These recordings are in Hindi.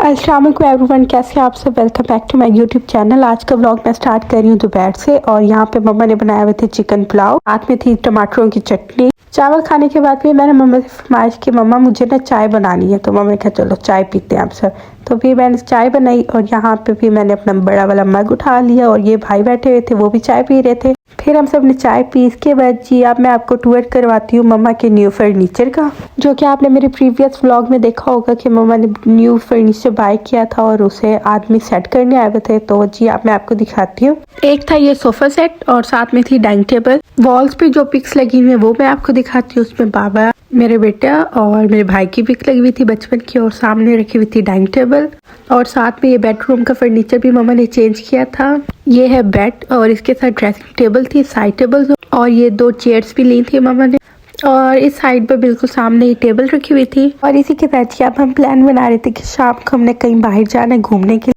अस्सलाम वालेकुम एवरीवन, कैसे आप सब। Welcome back to my YouTube channel. आज का व्लॉग मैं स्टार्ट कर रही हूँ दोपहर से। और यहाँ पे मम्मा ने बनाए हुए थे चिकन पुलाव, साथ में थी टमाटरों की चटनी। चावल खाने के बाद फिर मैंने मम्मा से फरमाइश की, मम्मा मुझे ना चाय बनानी है। तो मम्मा ने कहा चलो चाय पीते हैं आप सब। तो फिर मैंने चाय बनाई और यहाँ पे फिर मैंने अपना बड़ा वाला मग उठा लिया और ये भाई बैठे हुए थे, वो भी चाय पी रहे थे। फिर हम सब ने चाय पी। इसके बाद जी अब मैं आपको टूर करवाती हूँ मम्मा के न्यू फर्नीचर का, जो कि आपने मेरे प्रीवियस व्लॉग में देखा होगा कि मम्मा ने न्यू फर्नीचर बाय किया था और उसे आदमी सेट करने आए हुए थे। तो जी अब मैं आपको दिखाती हूँ। एक था ये सोफा सेट और साथ में थी डाइनिंग टेबल। वॉल्स पे जो पिक्स लगी हुई है वो मैं आपको दिखाती हूँ। उसमें बाबा, मेरे बेटा और मेरे भाई की पिक लगी हुई थी बचपन की, और सामने रखी हुई थी डाइनिंग टेबल। और साथ में ये बेडरूम का फर्नीचर भी मम्मा ने चेंज किया था। ये है बेड और इसके साथ ड्रेसिंग टेबल थी, साइड टेबल, और ये 2 चेयर्स भी ली थी मम्मा ने। और इस साइड पर बिल्कुल सामने ही टेबल रखी हुई थी। और इसी के साथ अब हम प्लान बना रहे थे कि शाम को हमने कहीं बाहर जाना है घूमने के लिए।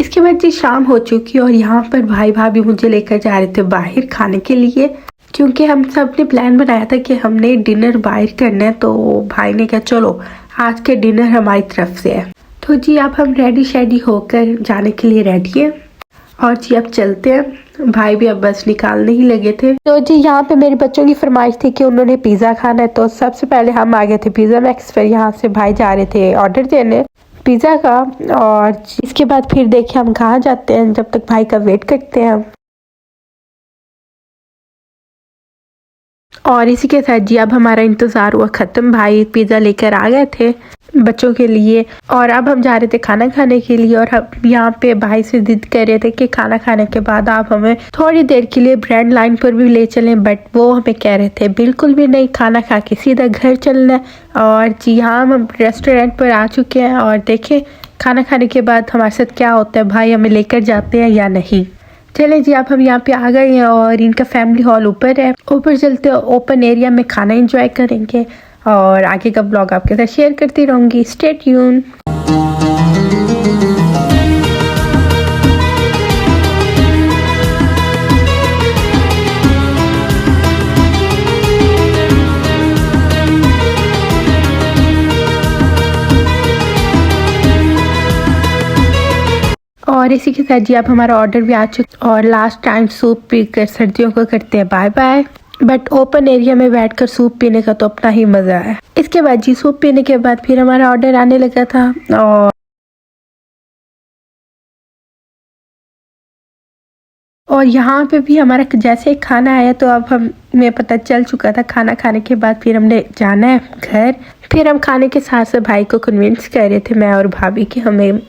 इसके बाद जी शाम हो चुकी और यहाँ पर भाई भाभी मुझे लेकर जा रहे थे बाहर खाने के लिए, क्योंकि हम सब ने प्लान बनाया था कि हमने डिनर बाहर करना है। तो भाई ने कहा चलो आज के डिनर हमारी तरफ से है। तो जी अब हम रेडी शेडी होकर जाने के लिए रेडी है और जी अब चलते हैं। भाई भी अब बस निकालने ही लगे थे। तो जी यहाँ पे मेरे बच्चों की फरमाइश थी कि उन्होंने पिज़्ज़ा खाना है। तो सबसे पहले हम आ गए थे पिज़्ज़ा मैक्स। फिर यहाँ से भाई जा रहे थे ऑर्डर देने पिज़्ज़ा का। और इसके बाद फिर देखिए हम कहाँ जाते हैं, जब तक भाई का वेट करते हैं हम। और इसी के साथ जी अब हमारा इंतज़ार हुआ ख़त्म। भाई पिज़्ज़ा लेकर आ गए थे बच्चों के लिए और अब हम जा रहे थे खाना खाने के लिए। और हम यहाँ पे भाई से जिद कर रहे थे कि खाना खाने के बाद आप हमें थोड़ी देर के लिए ब्रेड लाइन पर भी ले चलें, बट वो हमें कह रहे थे बिल्कुल भी नहीं, खाना खा के सीधा घर चलना है। और जी हाँ हम रेस्टोरेंट पर आ चुके हैं और देखें खाना खाने के बाद हमारे साथ क्या होता है, भाई हमें लेकर जाते हैं या नहीं। चले जी अब हम यहाँ पे आ गए हैं और इनका फैमिली हॉल ऊपर है। ऊपर चलते ओपन एरिया में खाना एंजॉय करेंगे और आगे का ब्लॉग आपके साथ शेयर करती रहूँगी। Stay tune. और इसी के साथ जी अब हमारा ऑर्डर भी आ चुका और लास्ट टाइम सूप पीकर सर्दियों को करते हैं bye bye. But open area में बैठकर सूप पीने का तो अपना ही मज़ा है। इसके बाद जी सूप पीने के बाद फिर हमारा ऑर्डर आने लगा था। और यहाँ पे भी हमारा जैसे ही खाना आया तो अब हमें पता चल चुका था खाना खाने के बाद फिर हमने जाना है घर। फिर हम खाने के साथ साथ भाई को कन्विंस कर रहे थे, मैं और भाभी, कि हमें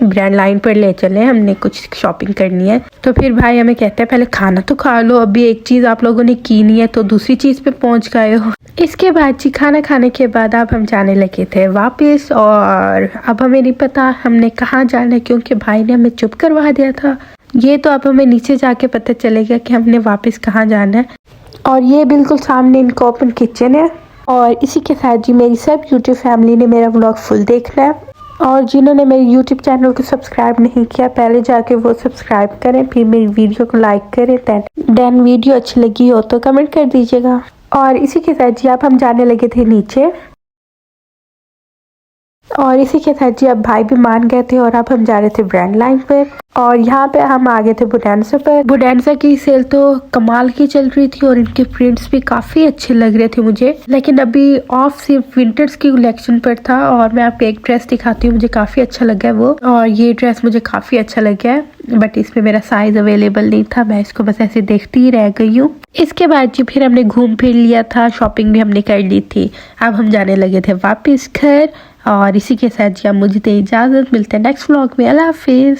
ब्रांड लाइन पर ले चले, हमने कुछ शॉपिंग करनी है। तो फिर भाई हमें कहते हैं पहले खाना तो खा लो, अभी एक चीज़ आप लोगों ने की नहीं है तो दूसरी चीज़ पे पहुंच गए हो। इसके बाद जी खाना खाने के बाद अब हम जाने लगे थे वापस। और अब हमें नहीं पता हमने कहाँ जाना है, क्योंकि भाई ने हमें चुप करवा दिया था। ये तो अब हमें नीचे जाके पता चलेगा कि हमने वापस कहाँ जाना है। और ये बिल्कुल सामने इनका ओपन किचन है। और इसी के साथ जी मेरी सब यूट्यूब फैमिली ने मेरा व्लॉग फुल देखना है। और जिन्होंने मेरे यूट्यूब चैनल को सब्सक्राइब नहीं किया पहले जाके वो सब्सक्राइब करें, फिर मेरी वीडियो को लाइक करें। देन वीडियो अच्छी लगी हो तो कमेंट कर दीजिएगा। और इसी के साथ जी अब हम जाने लगे थे नीचे। और इसी के साथ जी अब भाई भी मान गए थे और अब हम जा रहे थे ब्रांड लाइन पर। और यहाँ पे हम आ गए थे बोडेंसा पर। बोडेंसा की सेल तो कमाल की चल रही थी और इनके प्रिंट्स भी काफी अच्छे लग रहे थे मुझे। लेकिन अभी ऑफ सिर्फ विंटर्स की कलेक्शन पर था। और मैं आपको एक ड्रेस दिखाती हूँ, मुझे काफी अच्छा लगा है वो। और ये ड्रेस मुझे काफी अच्छा लगा है, बट इसमें मेरा साइज अवेलेबल नहीं था, मैं इसको बस ऐसे देखती ही रह गई हूँ। इसके बाद जी फिर हमने घूम फिर लिया था, शॉपिंग भी हमने कर ली थी। अब हम जाने लगे थे वापस घर। और इसी के साथ जी अब मुझे तो इजाज़त, मिलते हैं नेक्स्ट व्लॉग में। अल्लाह हाफिज़।